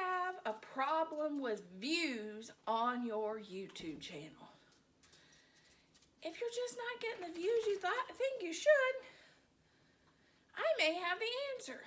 have a problem with views on your YouTube channel? If you're just not getting the views you think you should, I may have the answer.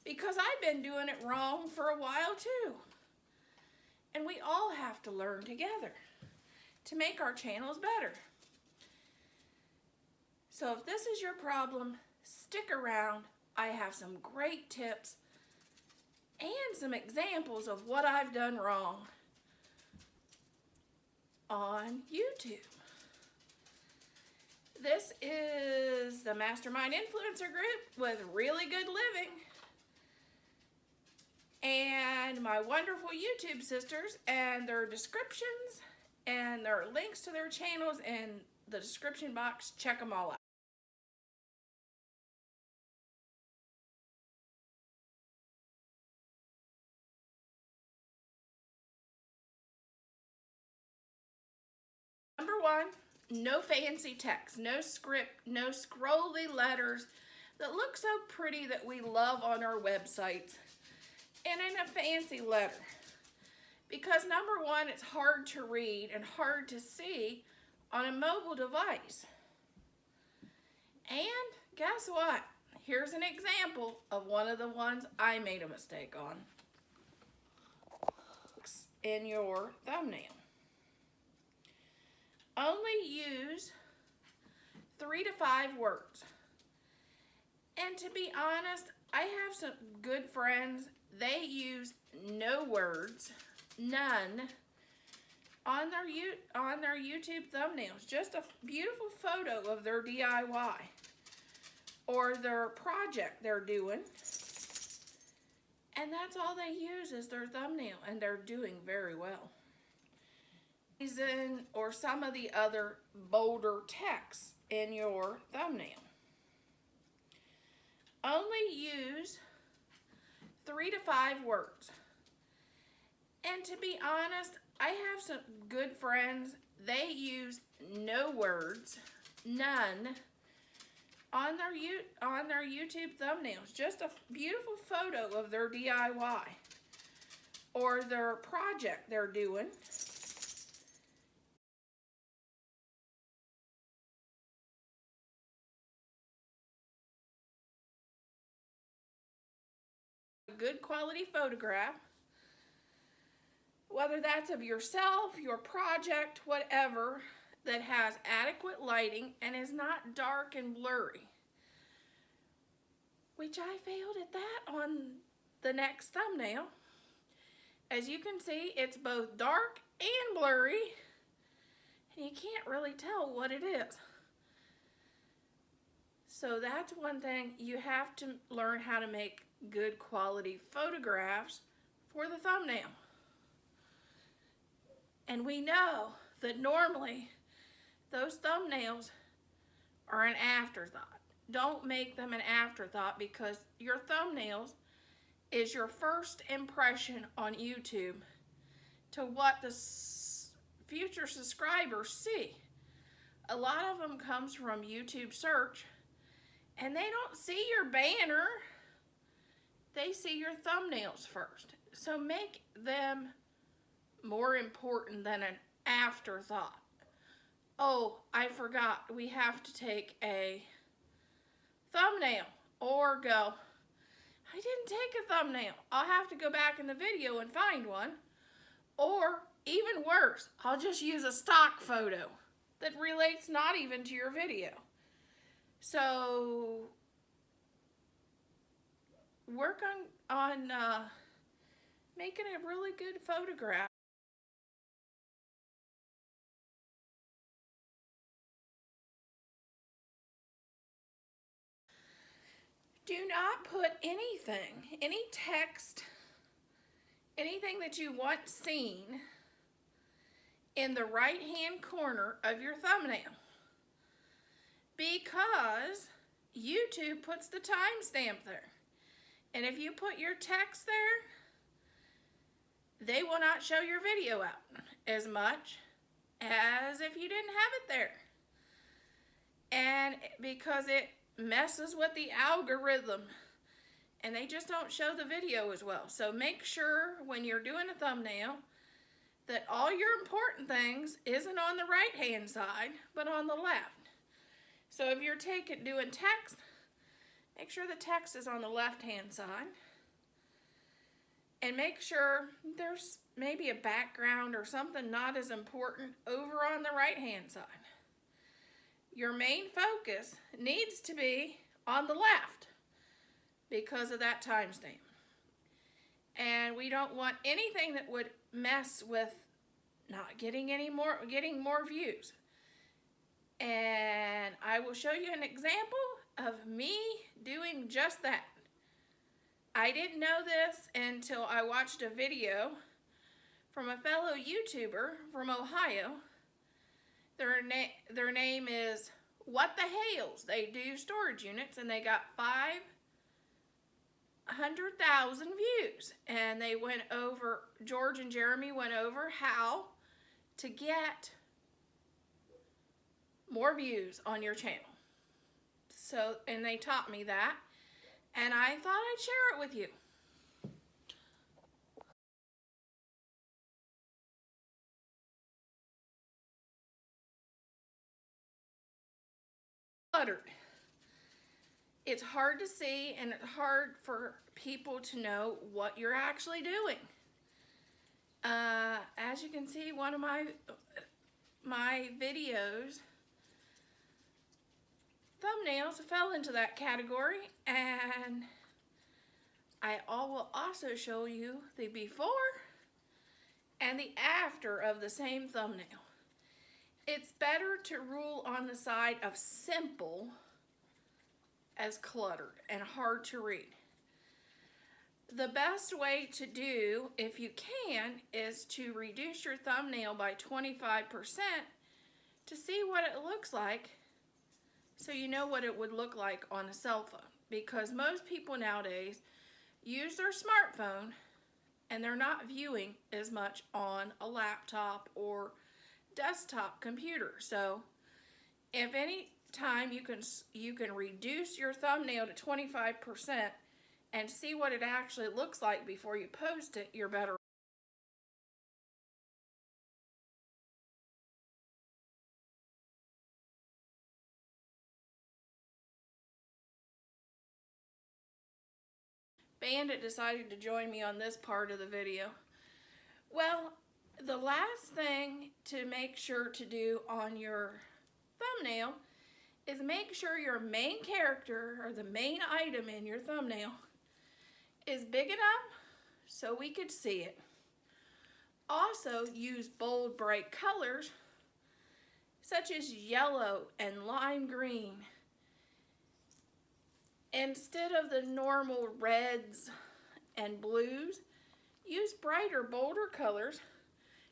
Because I've been doing it wrong for a while too. And we all have to learn together to make our channels better. So if this is your problem, stick around. I have some great tips and some examples of what I've done wrong on YouTube. This is the Mastermind Influencer Group with Really Good Living. And my wonderful YouTube sisters, and their descriptions and their links to their channels in the description box. Check them all out. Number one, no fancy text, no script, no scrolly letters that look so pretty that we love on our websites and in a fancy letter. Because number one, it's hard to read and hard to see on a mobile device. And guess what? Here's an example of one of the ones I made a mistake on. In your thumbnail. Only use 3 to 5 words. And to be honest, I have some good friends. They use no words, none, on their YouTube thumbnails. Just a beautiful photo of their DIY or their project they're doing. And that's all they use is their thumbnail, and they're doing very well. Or some of the other bolder text in your thumbnail. Only use 3 to 5 words. And to be honest, I have some good friends. They use no words, none, on their YouTube thumbnails. Just a beautiful photo of their DIY or their project they're doing. A good quality photograph, whether that's of yourself, your project, whatever, that has adequate lighting and is not dark and blurry. Which I failed at that on the next thumbnail. As you can see, it's both dark and blurry, and you can't really tell what it is. So that's one thing. You have to learn how to make good quality photographs for the thumbnail. And we know that normally those thumbnails are an afterthought. Don't make them an afterthought, because your thumbnails is your first impression on YouTube to what the future subscribers see. A lot of them comes from YouTube search, and they don't see your banner. They see your thumbnails first. So make them more important than an afterthought. Oh, I forgot, we have to take a thumbnail, or go, I didn't take a thumbnail. I'll have to go back in the video and find one. Or even worse, I'll just use a stock photo that relates not even to your video. So work on making a really good photograph. Do not put anything, any text, anything that you want seen in the right-hand corner of your thumbnail, because YouTube puts the timestamp there. And if you put your text there, they will not show your video out as much as if you didn't have it there. And because it messes with the algorithm, and they just don't show the video as well. So make sure when you're doing a thumbnail that all your important things isn't on the right hand side, but on the left. So if you're doing text, make sure the text is on the left hand side. And make sure there's maybe a background or something not as important over on the right hand side. Your main focus needs to be on the left because of that timestamp. And we don't want anything that would mess with not getting more views. And I will show you an example of me doing just that. I didn't know this until I watched a video from a fellow YouTuber from Ohio. Their name is What the Hales. They do storage units, and they got 500,000 views. And they went over, George and Jeremy went over how to get more views on your channel. So, and they taught me that, and I thought I'd share it with you. Cluttered. It's hard to see, and it's hard for people to know what you're actually doing. As you can see, one of my videos thumbnails fell into that category, and I will also show you the before and the after of the same thumbnail. It's better to rule on the side of simple as cluttered and hard to read. The best way to do, if you can, is to reduce your thumbnail by 25% to see what it looks like, so you know what it would look like on a cell phone. Because most people nowadays use their smartphone and they're not viewing as much on a laptop or desktop computer. So if any time you can reduce your thumbnail to 25% and see what it actually looks like before you post it, you're better. Bandit decided to join me on this part of the video. Well, the last thing to make sure to do on your thumbnail is make sure your main character or the main item in your thumbnail is big enough so we could see it. Also, use bold, bright colors such as yellow and lime green instead of the normal reds and blues. Use brighter, bolder colors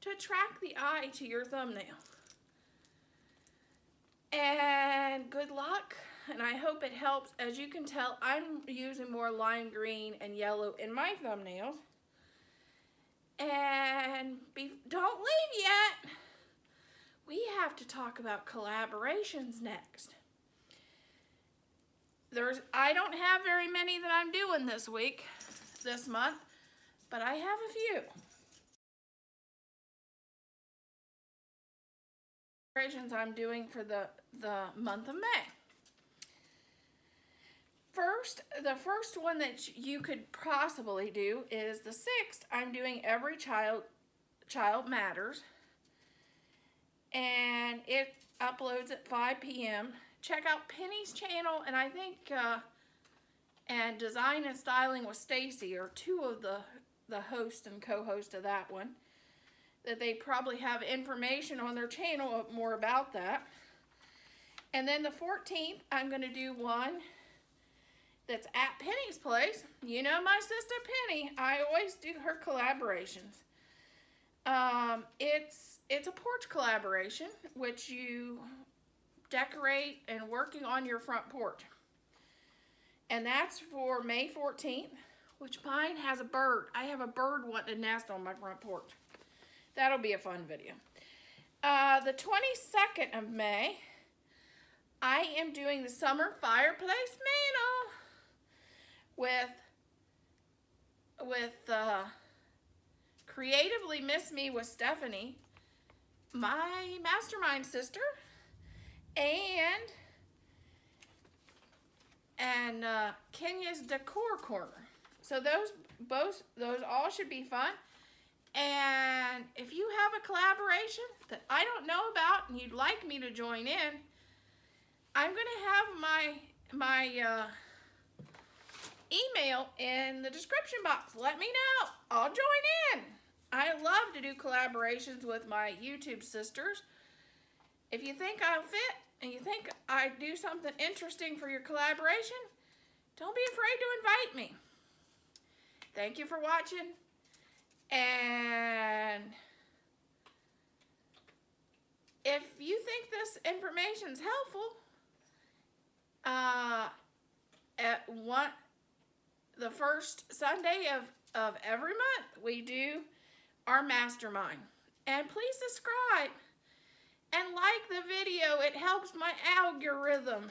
to attract the eye to your thumbnail. And good luck, and I hope it helps. As you can tell, I'm using more lime green and yellow in my thumbnails. And don't leave yet. We have to talk about collaborations next. I don't have very many that I'm doing this month, but I have a few. Collaborations I'm doing for the month of May. The first one that you could possibly do is the 6th. I'm doing Every Child Matters, and it uploads at 5 p.m. Check out Penny's channel, and I think and Design and Styling with Stacy are two of the host and co-host of that one. That they probably have information on their channel more about that. And then the 14th, I'm going to do one that's at Penny's place. You know my sister Penny. I always do her collaborations. It's a porch collaboration, which you decorate and working on your front porch. And that's for May 14th, which mine has a bird. I have a bird wanting to nest on my front porch. That'll be a fun video. The 22nd of May, I am doing the Summer Fireplace Mantle with with Creatively Miss Me with Stephanie, my mastermind sister, and Kenya's Decor Corner. So those all should be fun. And if you have a collaboration that I don't know about and you'd like me to join in, I'm gonna have my email in the description box. Let me know. I'll join in. I love to do collaborations with my YouTube sisters. If you think I'll fit and you think I do something interesting for your collaboration, don't be afraid to invite me. Thank you for watching. And if you think this information is helpful, the first Sunday of every month, we do our mastermind. And please subscribe and like the video. It helps my algorithm.